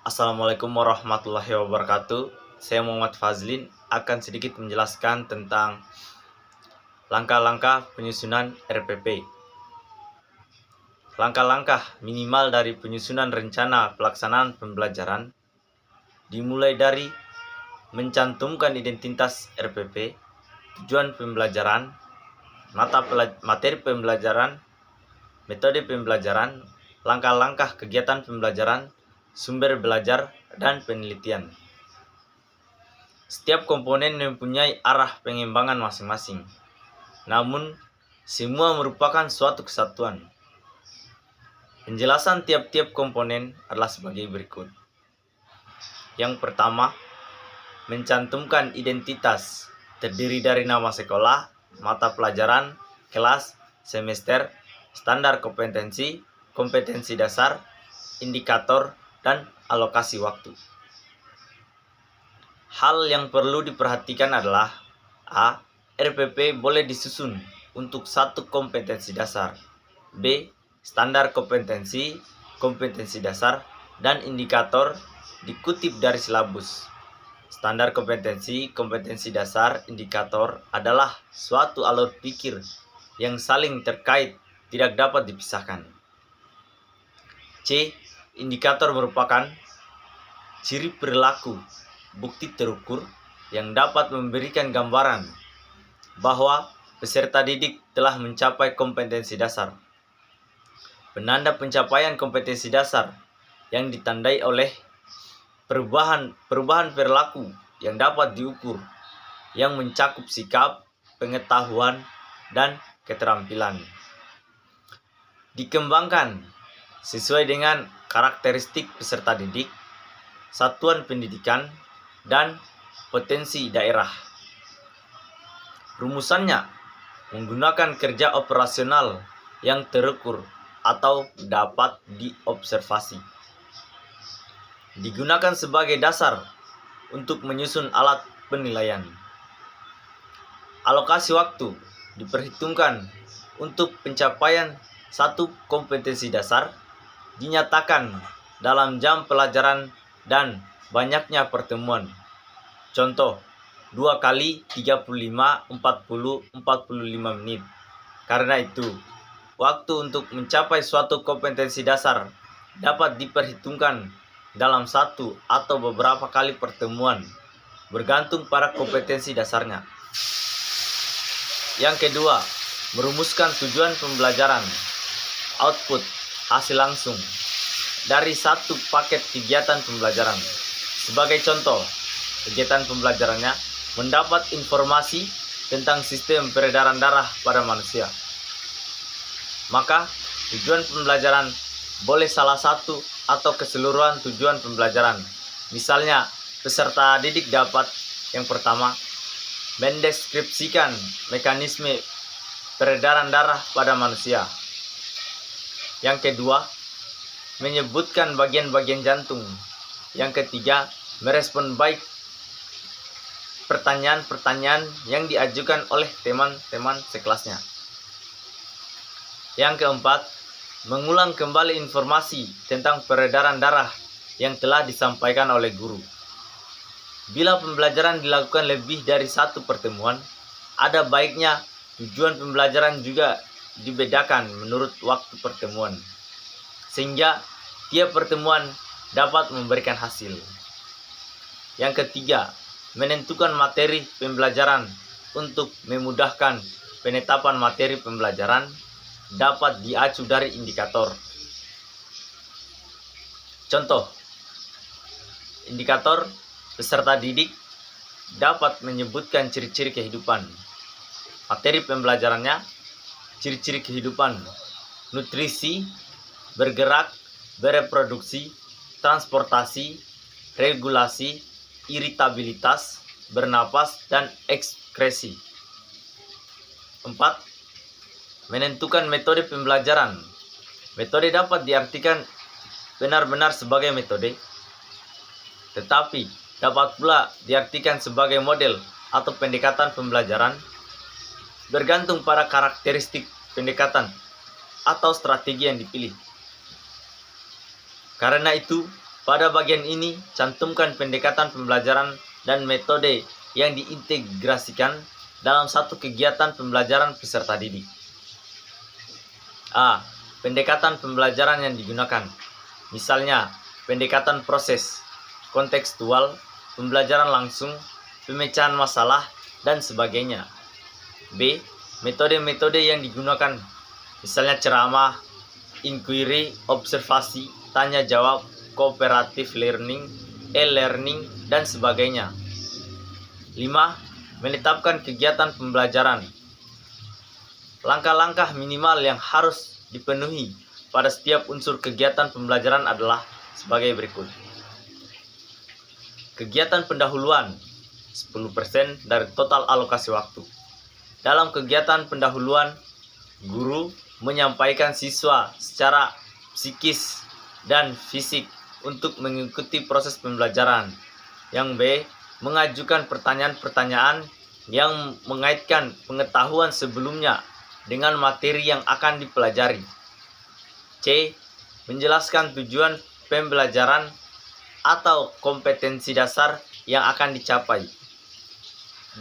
Assalamualaikum warahmatullahi wabarakatuh. Saya Muhammad Fazlin akan sedikit menjelaskan tentang langkah-langkah penyusunan RPP. Langkah-langkah minimal dari penyusunan rencana pelaksanaan pembelajaran dimulai dari mencantumkan identitas RPP, tujuan pembelajaran, materi pembelajaran, metode pembelajaran, langkah-langkah kegiatan pembelajaran, sumber belajar, dan penelitian. Setiap komponen mempunyai arah pengembangan masing-masing, namun semua merupakan suatu kesatuan. Penjelasan tiap-tiap komponen adalah sebagai berikut. Yang pertama, mencantumkan identitas, terdiri dari nama sekolah, mata pelajaran, kelas, semester, standar kompetensi, kompetensi dasar, indikator, dan alokasi waktu. Hal yang perlu diperhatikan adalah A. RPP boleh disusun untuk satu kompetensi dasar. B. Standar kompetensi, kompetensi dasar, dan indikator dikutip dari silabus. Standar kompetensi, kompetensi dasar, indikator adalah suatu alur pikir yang saling terkait, tidak dapat dipisahkan. C. Indikator merupakan ciri perilaku, bukti terukur yang dapat memberikan gambaran bahwa peserta didik telah mencapai kompetensi dasar. Penanda pencapaian kompetensi dasar yang ditandai oleh perubahan perilaku yang dapat diukur, yang mencakup sikap, pengetahuan, dan keterampilan. Dikembangkan sesuai dengan karakteristik peserta didik, satuan pendidikan, dan potensi daerah. Rumusannya menggunakan kerja operasional yang terukur atau dapat diobservasi. Digunakan sebagai dasar untuk menyusun alat penilaian. Alokasi waktu diperhitungkan untuk pencapaian satu kompetensi dasar, dinyatakan dalam jam pelajaran dan banyaknya pertemuan. Contoh, 2 kali 35, 40, 45 menit. Karena itu, waktu untuk mencapai suatu kompetensi dasar dapat diperhitungkan dalam satu atau beberapa kali pertemuan, bergantung pada kompetensi dasarnya. Yang kedua, merumuskan tujuan pembelajaran, output, hasil langsung dari satu paket kegiatan pembelajaran. Sebagai contoh, kegiatan pembelajarannya mendapat informasi tentang sistem peredaran darah pada manusia. Maka, tujuan pembelajaran boleh salah satu atau keseluruhan tujuan pembelajaran. Misalnya, peserta didik dapat yang pertama, mendeskripsikan mekanisme peredaran darah pada manusia. Yang kedua, menyebutkan bagian-bagian jantung. Yang ketiga, merespon baik pertanyaan-pertanyaan yang diajukan oleh teman-teman sekelasnya. Yang keempat, mengulang kembali informasi tentang peredaran darah yang telah disampaikan oleh guru. Bila pembelajaran dilakukan lebih dari satu pertemuan, ada baiknya tujuan pembelajaran juga dibedakan menurut waktu pertemuan, sehingga tiap pertemuan dapat memberikan hasil. Yang ketiga, menentukan materi pembelajaran. Untuk memudahkan penetapan materi pembelajaran dapat diacu dari indikator. Contoh, indikator peserta didik dapat menyebutkan ciri-ciri kehidupan. Materi pembelajarannya, ciri-ciri kehidupan, nutrisi, bergerak, bereproduksi, transportasi, regulasi, iritabilitas, bernapas, dan ekskresi. 4. Menentukan metode pembelajaran. Metode dapat diartikan benar-benar sebagai metode, tetapi dapat pula diartikan sebagai model atau pendekatan pembelajaran, bergantung pada karakteristik pendekatan atau strategi yang dipilih. Karena itu, Pada bagian ini, cantumkan pendekatan pembelajaran dan metode yang diintegrasikan dalam satu kegiatan pembelajaran peserta didik. A. Pendekatan pembelajaran yang digunakan. Misalnya, pendekatan proses, kontekstual, pembelajaran langsung, pemecahan masalah, dan sebagainya. B. Metode-metode yang digunakan. Misalnya ceramah, inquiry, observasi, tanya jawab, cooperative learning, e-learning, dan sebagainya. 5. Menetapkan kegiatan pembelajaran. Langkah-langkah minimal yang harus dipenuhi pada setiap unsur kegiatan pembelajaran adalah sebagai berikut. Kegiatan pendahuluan 10% dari total alokasi waktu. Dalam kegiatan pendahuluan, guru menyampaikan siswa secara psikis dan fisik untuk mengikuti proses pembelajaran. Yang B. Mengajukan pertanyaan-pertanyaan yang mengaitkan pengetahuan sebelumnya dengan materi yang akan dipelajari. C. Menjelaskan tujuan pembelajaran atau kompetensi dasar yang akan dicapai.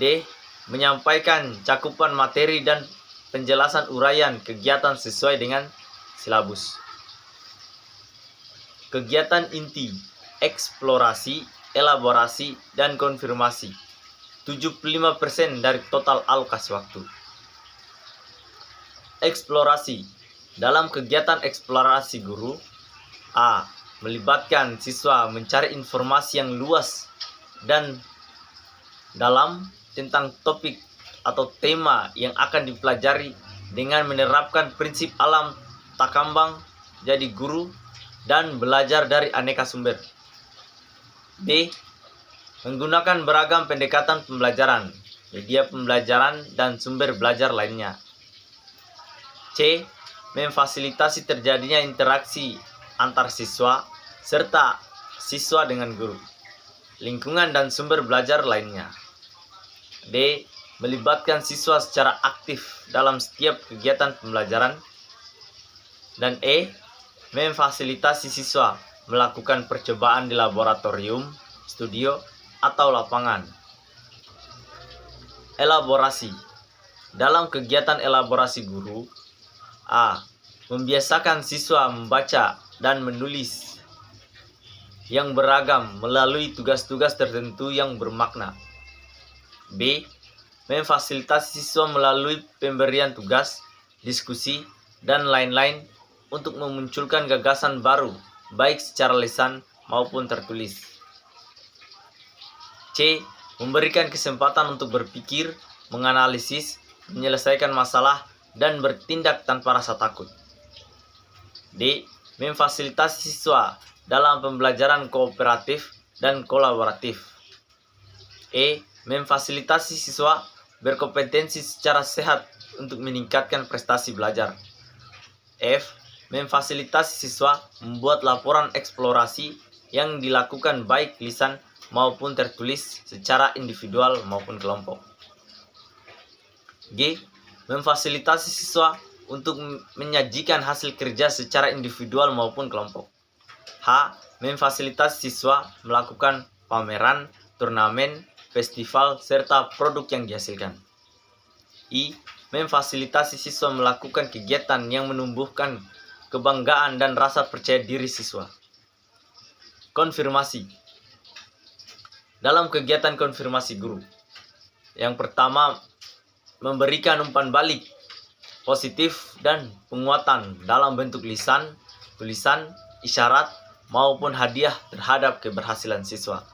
D. Menyampaikan cakupan materi dan penjelasan uraian kegiatan sesuai dengan silabus. Kegiatan inti, eksplorasi, elaborasi, dan konfirmasi 75% dari total alokasi waktu. Eksplorasi. Dalam kegiatan eksplorasi guru, A. Melibatkan siswa mencari informasi yang luas dan dalam tentang topik atau tema yang akan dipelajari dengan menerapkan prinsip alam takambang jadi guru dan belajar dari aneka sumber. B. Menggunakan beragam pendekatan pembelajaran, media pembelajaran, dan sumber belajar lainnya. C. Memfasilitasi terjadinya interaksi antar siswa serta siswa dengan guru, lingkungan, dan sumber belajar lainnya. D. Melibatkan siswa secara aktif dalam setiap kegiatan pembelajaran. Dan E. Memfasilitasi siswa melakukan percobaan di laboratorium, studio, atau lapangan. Elaborasi. Dalam kegiatan elaborasi guru, A. Membiasakan siswa membaca dan menulis yang beragam melalui tugas-tugas tertentu yang bermakna. B. Memfasilitasi siswa melalui pemberian tugas, diskusi, dan lain-lain untuk memunculkan gagasan baru, baik secara lisan maupun tertulis. C. Memberikan kesempatan untuk berpikir, menganalisis, menyelesaikan masalah, dan bertindak tanpa rasa takut. D. Memfasilitasi siswa dalam pembelajaran kooperatif dan kolaboratif. E. Memfasilitasi siswa berkompetensi secara sehat untuk meningkatkan prestasi belajar. F. Memfasilitasi siswa membuat laporan eksplorasi yang dilakukan baik lisan maupun tertulis secara individual maupun kelompok. G. Memfasilitasi siswa untuk menyajikan hasil kerja secara individual maupun kelompok. H. Memfasilitasi siswa melakukan pameran, turnamen, festival, serta produk yang dihasilkan. I. Memfasilitasi siswa melakukan kegiatan yang menumbuhkan kebanggaan dan rasa percaya diri siswa. Konfirmasi. Dalam kegiatan konfirmasi guru, yang pertama, memberikan umpan balik positif dan penguatan dalam bentuk lisan, tulisan, isyarat, maupun hadiah terhadap keberhasilan siswa.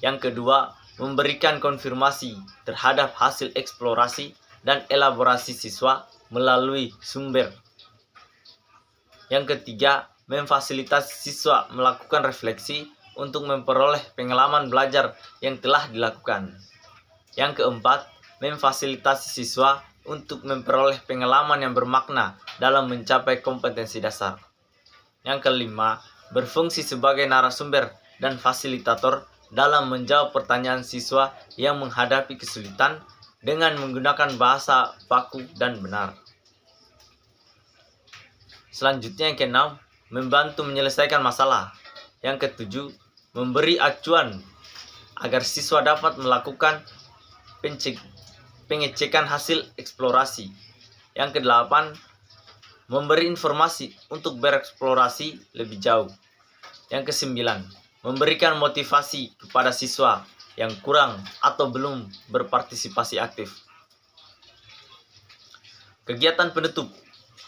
Yang kedua, memberikan konfirmasi terhadap hasil eksplorasi dan elaborasi siswa melalui sumber. Yang ketiga, memfasilitasi siswa melakukan refleksi untuk memperoleh pengalaman belajar yang telah dilakukan. Yang keempat, memfasilitasi siswa untuk memperoleh pengalaman yang bermakna dalam mencapai kompetensi dasar. Yang kelima, berfungsi sebagai narasumber dan fasilitator dalam menjawab pertanyaan siswa yang menghadapi kesulitan dengan menggunakan bahasa baku dan benar. Selanjutnya yang keenam, membantu menyelesaikan masalah. Yang ketujuh, memberi acuan agar siswa dapat melakukan pengecekan hasil eksplorasi. Yang kedelapan, memberi informasi untuk bereksplorasi lebih jauh. Yang kesembilan, memberikan motivasi kepada siswa yang kurang atau belum berpartisipasi aktif. Kegiatan penutup.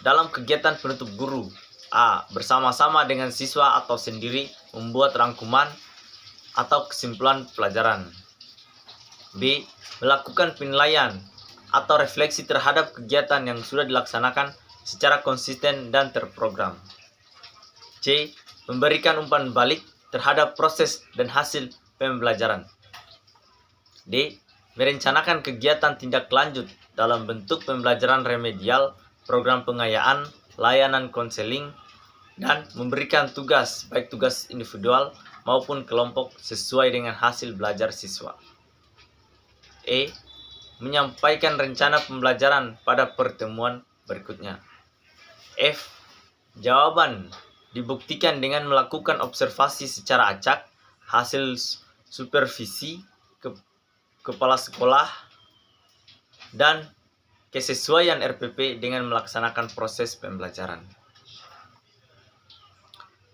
Dalam kegiatan penutup guru, A. Bersama-sama dengan siswa atau sendiri membuat rangkuman atau kesimpulan pelajaran. B. Melakukan penilaian atau refleksi terhadap kegiatan yang sudah dilaksanakan secara konsisten dan terprogram. C. Memberikan umpan balik terhadap proses dan hasil pembelajaran. D. Merencanakan kegiatan tindak lanjut dalam bentuk pembelajaran remedial, program pengayaan, layanan konseling, dan memberikan tugas, baik tugas individual maupun kelompok sesuai dengan hasil belajar siswa. E. Menyampaikan rencana pembelajaran pada pertemuan berikutnya. F. Jawaban dibuktikan dengan melakukan observasi secara acak, hasil supervisi kepala sekolah, dan kesesuaian RPP dengan melaksanakan proses pembelajaran.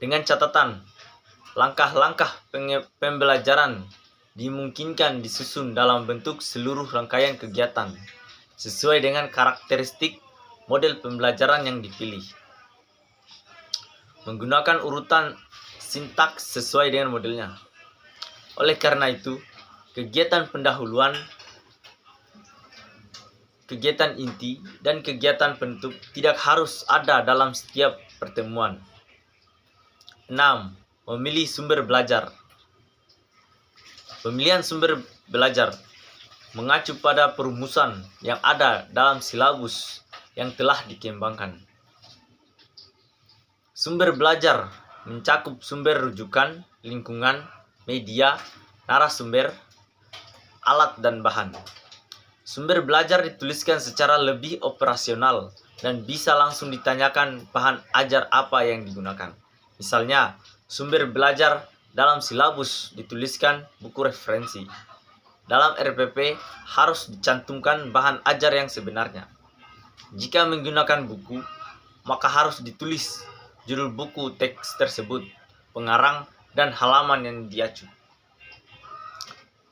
Dengan catatan, langkah-langkah pembelajaran dimungkinkan disusun dalam bentuk seluruh rangkaian kegiatan sesuai dengan karakteristik model pembelajaran yang dipilih. Menggunakan urutan sintaks sesuai dengan modelnya. Oleh karena itu, kegiatan pendahuluan, kegiatan inti, dan kegiatan penutup tidak harus ada dalam setiap pertemuan. 6. Memilih sumber belajar. Pemilihan sumber belajar mengacu pada perumusan yang ada dalam silabus yang telah dikembangkan. Sumber belajar mencakup sumber rujukan, lingkungan, media, narasumber, alat, dan bahan. Sumber belajar dituliskan secara lebih operasional dan bisa langsung ditanyakan bahan ajar apa yang digunakan. Misalnya, sumber belajar dalam silabus dituliskan buku referensi. Dalam RPP harus dicantumkan bahan ajar yang sebenarnya. Jika menggunakan buku, maka harus ditulis judul buku teks tersebut, pengarang, dan halaman yang diacu.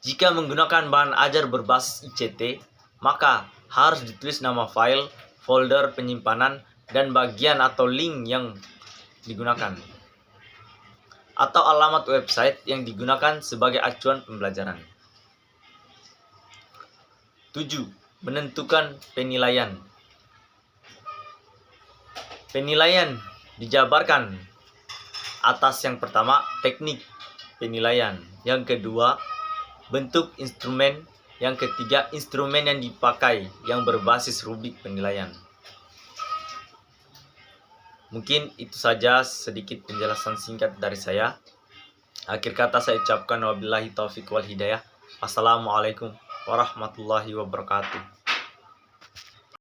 Jika menggunakan bahan ajar berbasis ICT, maka harus ditulis nama file, folder penyimpanan, dan bagian atau link yang digunakan, atau alamat website yang digunakan sebagai acuan pembelajaran. 7. Menentukan penilaian. Penilaian dijabarkan atas yang pertama, teknik penilaian. Yang kedua, bentuk instrumen. Yang ketiga, instrumen yang dipakai yang berbasis rubrik penilaian. Mungkin itu saja sedikit penjelasan singkat dari saya. Akhir kata saya ucapkan wabillahi taufiq wal hidayah. Assalamualaikum warahmatullahi wabarakatuh.